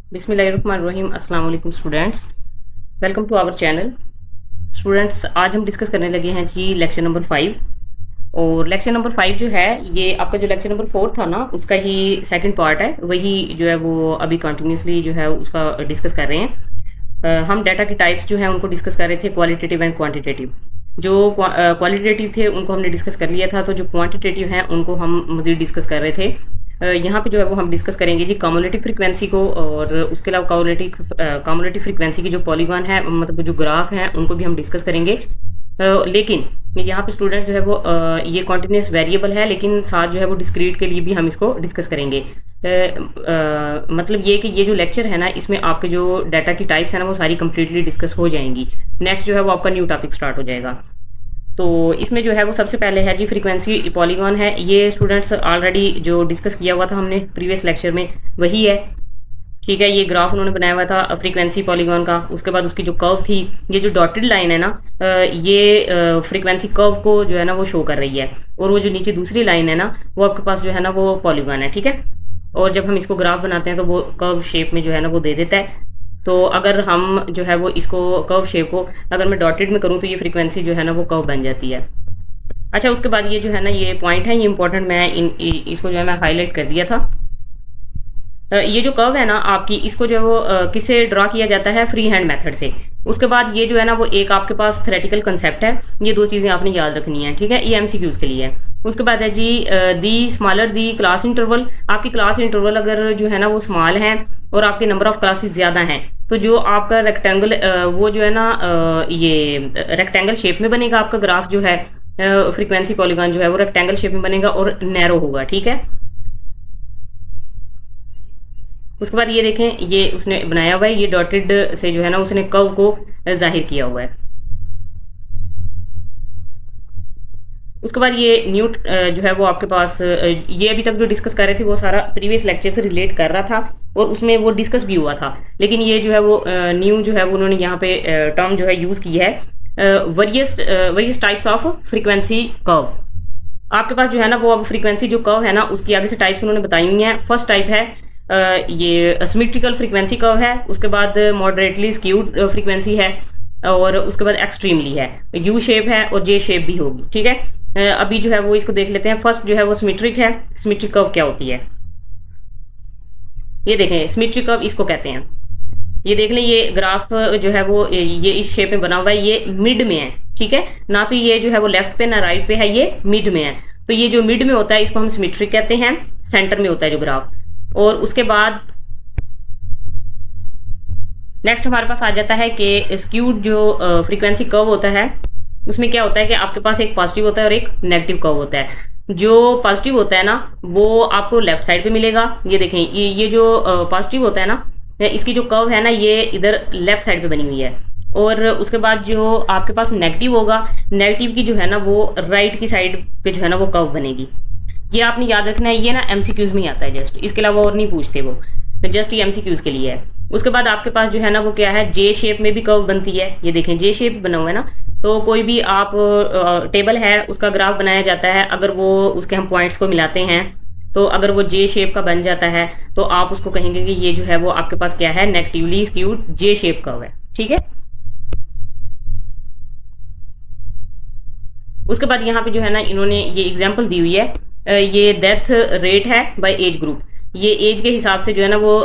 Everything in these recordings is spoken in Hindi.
बिस्मिल्लाहिर्रहमानिर्रहीम। अस्सलाम वालेकुम students, welcome to our channel. Students, आज हम डिस्कस करने लगे हैं जी लेक्चर नंबर 5। और लेक्चर नंबर 5 जो है ये आपका जो लेक्चर नंबर 4 था ना, उसका ही सेकंड पार्ट है। वही जो है वो अभी कंटिन्यूसली जो है उसका डिस्कस कर रहे हैं। हम डाटा की टाइप्स जो है उनको डिस्कस कर रहे थे, क्वालिटेटिव एंड क्वांटिटेटिव। जो क्वालिटेटिव थे उनको हमने डिस्कस कर लिया था, तो जो क्वांटिटेटिव हैं उनको हम मज़ीद डिस्कस कर रहे थे। यहाँ पे जो है वो हम डिस्कस करेंगे जी कम्युलेटिव फ्रीक्वेंसी को, और उसके अलावा कम्युलेटिव फ्रीक्वेंसी की जो पॉलीगॉन है, मतलब जो ग्राफ हैं, उनको भी हम डिस्कस करेंगे। लेकिन यहाँ पे स्टूडेंट जो है वो ये कॉन्टिन्यूस वेरिएबल है, लेकिन साथ जो है वो डिस्क्रीट के लिए भी हम इसको डिस्कस करेंगे। मतलब ये कि ये जो लेक्चर है ना, इसमें आपके जो डाटा की टाइप्स है ना वो सारी कंप्लीटली डिस्कस हो जाएंगी। नेक्स्ट जो है वो आपका न्यू टॉपिक स्टार्ट हो जाएगा। तो इसमें जो है वो सबसे पहले है जी फ्रीक्वेंसी पॉलीगॉन है। ये स्टूडेंट्स ऑलरेडी जो डिस्कस किया हुआ था हमने प्रीवियस लेक्चर में वही है, ठीक है। ये ग्राफ उन्होंने बनाया हुआ था फ्रीक्वेंसी पॉलीगॉन का। उसके बाद उसकी जो कर्व थी, ये जो डॉटेड लाइन है ना, ये फ्रीक्वेंसी कर्व को जो है ना वो शो कर रही है। और वो जो नीचे दूसरी लाइन है ना, वो आपके पास जो है ना वो पॉलीगॉन है, ठीक है। और जब हम इसको ग्राफ बनाते हैं तो वो कर्व शेप में जो है ना वो दे देता है। तो अगर हम जो है वो इसको कर्व शेप को अगर मैं डॉटेड में करूँ तो ये फ्रीक्वेंसी जो है ना वो कर्व बन जाती है। अच्छा, उसके बाद ये जो है ना ये पॉइंट है, ये इंपॉर्टेंट, मैं इसको जो है मैं हाईलाइट कर दिया था। ये जो कर्व है ना आपकी, इसको जो है वो किससे ड्रा किया जाता है, फ्री हैंड मेथड से। उसके बाद ये जो है ना वो एक आपके पास थ्योरेटिकल कंसेप्ट है। ये दो चीज़ें आपने याद रखनी है, ठीक है। ये एमसीक्यूज के लिए है। उसके बाद है जी the smaller the class interval. आपकी क्लास इंटरवल अगर जो है ना वो स्मॉल है और आपके नंबर ऑफ क्लासेस ज़्यादा हैं, तो जो आपका रेक्टेंगल वो जो है ना ये रेक्टेंगल शेप में बनेगा। आपका ग्राफ जो है फ्रीक्वेंसी पॉलीगॉन जो है वो रेक्टेंगल शेप में बनेगा और नैरो होगा, ठीक है। उसके बाद ये देखें, ये उसने बनाया हुआ है, ये डॉटेड से जो है ना उसने कर्व को जाहिर किया हुआ है। उसके बाद ये न्यू जो है वो आपके पास ये अभी तक जो डिस्कस कर रहे थे वो सारा प्रीवियस लेक्चर से रिलेट कर रहा था और उसमें वो डिस्कस भी हुआ था। लेकिन ये जो है वो न्यू जो है वो उन्होंने यहाँ पे टर्म जो है यूज़ की है, various types of frequency curve. आपके पास जो है ना वो अब फ्रीक्वेंसी जो कर्व है ना उसकी आगे से टाइप्स उन्होंने बताई हुई हैं। फर्स्ट टाइप है ये सिमेट्रिकल फ्रीक्वेंसी कर्व है। उसके बाद मॉडरेटली स्क्यूड फ्रीक्वेंसी है, और उसके बाद एक्सट्रीमली है, यू शेप है और जे शेप भी होगी, ठीक है। अभी जो है वो इसको देख लेते हैं। फर्स्ट जो है वो सिमेट्रिक है। सिमेट्रिक कर्व क्या होती है, ये देखें, सिमेट्रिक कर्व इसको कहते हैं। ये देख लें, ये ग्राफ जो है वो ये इस शेप में बना हुआ है, ये मिड में है, ठीक है। ना तो ये जो है वो लेफ्ट पे ना राइट पे है, ये मिड में है। तो ये जो मिड में होता है इसको हम सिमेट्रिक कहते हैं। सेंटर में होता है जो ग्राफ। और उसके बाद नेक्स्ट हमारे पास आ जाता है कि स्क्यूड जो फ्रीक्वेंसी कर्व होता है, उसमें क्या होता है कि आपके पास एक पॉजिटिव होता है और एक नेगेटिव कर्व होता है। जो पॉजिटिव होता है ना वो आपको लेफ्ट साइड पे मिलेगा। ये देखें, ये जो पॉजिटिव होता है ना, इसकी जो कर्व है ना ये इधर लेफ्ट साइड पे बनी हुई है। और उसके बाद जो आपके पास नेगेटिव होगा, नेगेटिव की जो है ना वो राइट की साइड पे जो है ना वो कर्व बनेगी। ये आपने याद रखना है। ये ना एमसीक्यूज में ही आता है जस्ट, इसके अलावा और नहीं पूछते वो, तो जस्ट ये एमसीक्यूज के लिए है। उसके बाद आपके पास जो है ना वो क्या है, जे शेप में भी कर्व बनती है। ये देखें, जे शेप बना हुआ है ना, तो कोई भी आप टेबल है उसका ग्राफ बनाया जाता है। अगर वो उसके हम पॉइंट्स को मिलाते हैं तो अगर वो जे शेप का बन जाता है तो आप उसको कहेंगे कि ये जो है वो आपके पास क्या है, नेगेटिवली स्क्यूड जे शेप कर्व है, ठीक है। उसके बाद यहाँ पे जो है ना इन्होंने ये एग्जाम्पल दी हुई है। ये डेथ रेट है बाय एज ग्रुप। ये एज के हिसाब से जो है ना वो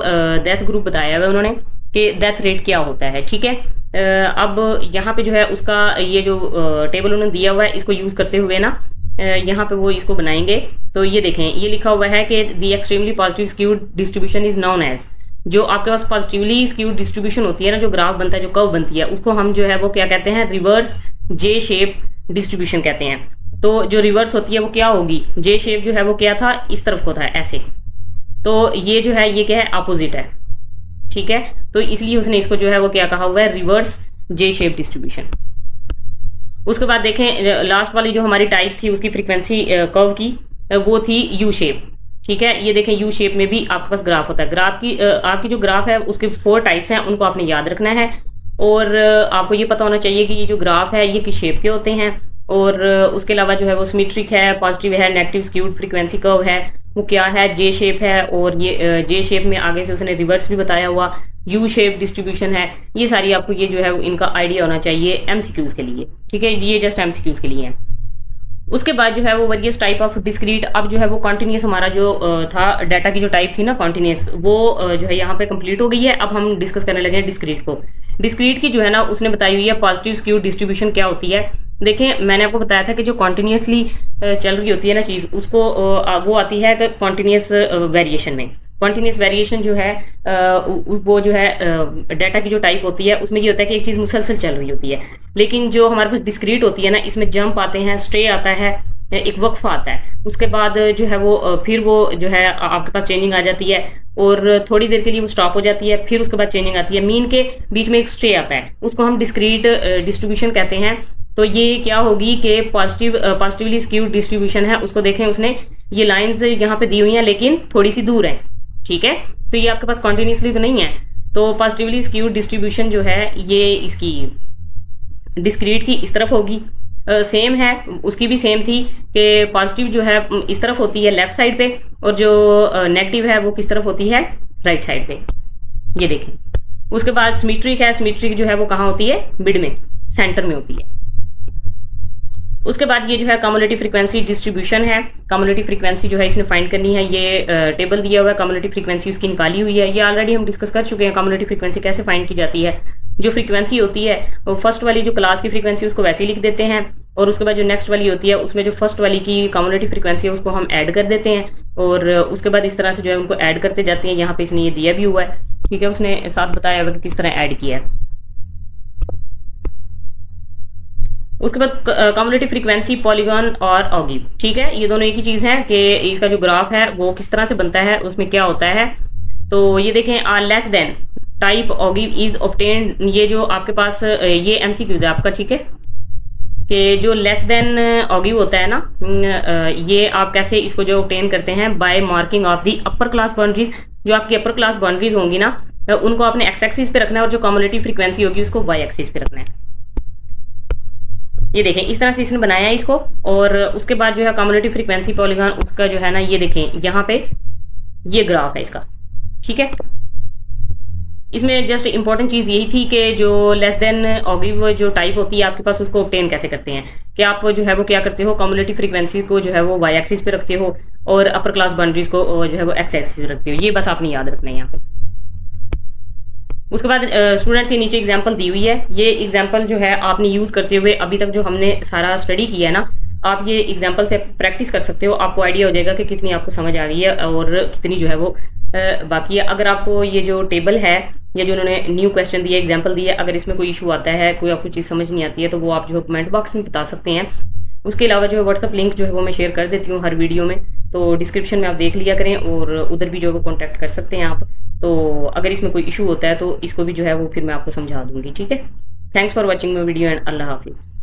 डेथ ग्रुप बताया हुआ है उन्होंने कि डेथ रेट क्या होता है, ठीक है। अब यहाँ पे जो है उसका ये जो टेबल उन्होंने दिया हुआ है, इसको यूज करते हुए ना यहाँ पे वो इसको बनाएंगे। तो ये देखें, ये लिखा हुआ है कि the extremely positive skewed distribution is known as. जो आपके पास पॉजिटिवली स्क्यूड डिस्ट्रीब्यूशन होती है ना, जो ग्राफ बनता है, जो कर्व बनती है, उसको हम जो है वो क्या कहते हैं, रिवर्स जे शेप डिस्ट्रीब्यूशन कहते हैं। तो जो रिवर्स होती है वो क्या होगी, जे शेप जो है वो क्या था, इस तरफ को था ऐसे। तो ये जो है ये क्या है, अपोजिट है, ठीक है। तो इसलिए उसने इसको जो है वो क्या कहा हुआ है, रिवर्स जे शेप डिस्ट्रीब्यूशन। उसके बाद देखें, लास्ट वाली जो हमारी टाइप थी उसकी फ्रीक्वेंसी कर्व की, वो थी यू शेप, ठीक है। ये देखें, यू शेप में भी आपके पास ग्राफ होता है। ग्राफ की आपकी जो ग्राफ है उसके 4 टाइप्स हैं, उनको आपने याद रखना है। और आपको ये पता होना चाहिए कि ये जो ग्राफ है ये किस शेप के होते हैं। और उसके अलावा जो है वो सिमेट्रिक है, पॉजिटिव है, नेगेटिव स्क्यूड फ्रीक्वेंसी कर्व है, वो क्या है, जे शेप है, और ये जे शेप में आगे से उसने रिवर्स भी बताया हुआ, यू शेप डिस्ट्रीब्यूशन है। ये सारी आपको ये जो है इनका आइडिया होना चाहिए एमसीक्यूज के लिए, ठीक है, ये जस्ट एमसीक्यूज के लिए है। उसके बाद जो है वो वेरियस टाइप ऑफ डिस्क्रीट, अब जो है वो कॉन्टिन्यूस हमारा जो था डाटा की जो टाइप थी ना कॉन्टिन्यूस, वो जो है यहाँ पे कंप्लीट हो गई है। अब हम डिस्कस करने लगे हैं डिस्क्रीट को। डिस्क्रीट की जो है ना उसने बताई हुई है पॉजिटिव स्क्यू डिस्ट्रीब्यूशन क्या होती है। देखें, मैंने आपको बताया था कि जो कॉन्टिन्यूसली चल रही होती है ना चीज, उसको वो आती है कॉन्टिन्यूस वेरिएशन में। कॉन्टिन्यूस वेरिएशन जो है वो जो है डाटा की जो टाइप होती है उसमें ये होता है कि एक चीज मुसलसल चल रही होती है। लेकिन जो हमारे पास डिस्क्रीट होती है ना, इसमें जंप आते हैं, स्टे आता है, एक वक्फा आता है, उसके बाद जो है वो फिर वो जो है आपके पास चेंजिंग आ जाती है, और थोड़ी देर के लिए वो स्टॉप हो जाती है, फिर उसके बाद चेंजिंग आती है, मीन के बीच में एक स्टे आता है, उसको हम डिस्क्रीट डिस्ट्रीब्यूशन कहते हैं। तो ये क्या होगी कि पॉजिटिवली स्क्यूड डिस्ट्रीब्यूशन है, उसको देखें, उसने ये लाइंस यहाँ पे दी हुई हैं लेकिन थोड़ी सी दूर है, ठीक है, तो ये आपके पास कॉन्टिन्यूसली तो नहीं है। तो पॉजिटिवली स्क्यूड डिस्ट्रीब्यूशन जो है ये इसकी डिस्क्रीट की इस तरफ होगी। सेम है, उसकी भी सेम थी कि पॉजिटिव जो है इस तरफ होती है लेफ्ट साइड पे, और जो नेगेटिव है वो किस तरफ होती है, राइट साइड पे, ये देखें। उसके बाद सिमेट्रिक है, सिमेट्रिक जो है वो कहाँ होती है, मिड में, सेंटर में होती है। उसके बाद ये जो है कम्युलेटिव फ्रीक्वेंसी डिस्ट्रीब्यूशन है। कम्युलेटिव फ्रीक्वेंसी जो है इसने फाइंड करनी है, ये टेबल दिया हुआ है, कम्युलेटिव फ्रीक्वेंसी उसकी निकाली हुई है, ये ऑलरेडी हम डिस्कस कर चुके हैं कम्युलेटिव फ्रीक्वेंसी कैसे फाइंड की जाती है। जो फ्रीक्वेंसी होती है वो फर्स्ट वाली जो क्लास की फ्रीक्वेंसी उसको वैसे ही लिख देते हैं, और उसके बाद जो नेक्स्ट वाली होती है उसमें जो फर्स्ट वाली की कम्युलेटिव फ्रीक्वेंसी है उसको हम ऐड कर देते हैं, और उसके बाद इस तरह से जो है उनको ऐड करते जाते हैं। यहाँ पे इसने ये दिया भी हुआ है, ठीक है, उसने साथ बताया हुआ कि किस तरह ऐड किया है। उसके बाद कम्युलेटिव फ्रीक्वेंसी पॉलीगॉन और ऑगिव, ठीक है, ये दोनों एक ही चीज है कि इसका जो ग्राफ है वो किस तरह से बनता है, उसमें क्या होता है। तो ये देखें, or less than type ogive is obtained, ये जो आपके पास ये एमसीक्यूज है आपका, ठीक है, कि जो लेस देन ऑगिव होता है ना, ये आप कैसे इसको जो ऑब्टेन करते हैं, by marking of the upper class boundaries. जो आपकी अपर क्लास बाउंड्रीज होंगी ना, उनको आपने एक्स एक्सिस पे रखना है, और जो कम्युलेटिव फ्रीक्वेंसी होगी उसको वाई एक्सिस पे रखना है। ये देखें, इस तरह से इसने बनाया है इसको। और उसके बाद जो है कम्युलेटिव फ्रीक्वेंसी पॉलीगॉन, उसका जो है ना, ये देखें यहाँ पे ये ग्राफ है इसका, ठीक है। इसमें जस्ट इंपॉर्टेंट चीज यही थी कि जो लेस देन ऑगिव जो टाइप होती है आपके पास, उसको ऑब्टेन कैसे करते हैं, कि आप जो है वो क्या करते हो, कम्युलेटिव फ्रीक्वेंसी को जो है वो वाई एक्सिस पे रखते हो, और अपर क्लास बाउंड्रीज को जो है वो एक्स एक्सिस पे रखते हो। ये बस आपने याद रखना है यहाँ पे। उसके बाद स्टूडेंट्स, ये नीचे एग्जांपल दी हुई है, ये एग्जांपल जो है आपने यूज करते हुए अभी तक जो हमने सारा स्टडी किया है ना, आप ये एग्जांपल से प्रैक्टिस कर सकते हो, आपको आइडिया हो जाएगा कि कितनी आपको समझ आ गई है और कितनी जो है वो बाकी है। अगर आपको ये जो टेबल है, ये जो उन्होंने न्यू क्वेश्चन दिया, एग्जाम्पल दिया, अगर इसमें कोई इशू आता है, कोई आपको चीज़ समझ नहीं आती है, तो वो आप जो है कमेंट बॉक्स में बता सकते हैं। उसके अलावा जो है व्हाट्सअप लिंक जो है वो मैं शेयर कर देती हूँ हर वीडियो में, तो डिस्क्रिप्शन में आप देख लिया करें, और उधर भी जो है वो कॉन्टैक्ट कर सकते हैं आप। तो अगर इसमें कोई इशू होता है तो इसको भी जो है वो फिर मैं आपको समझा दूंगी, ठीक है। Thanks for watching my video and Allah हाफिज़।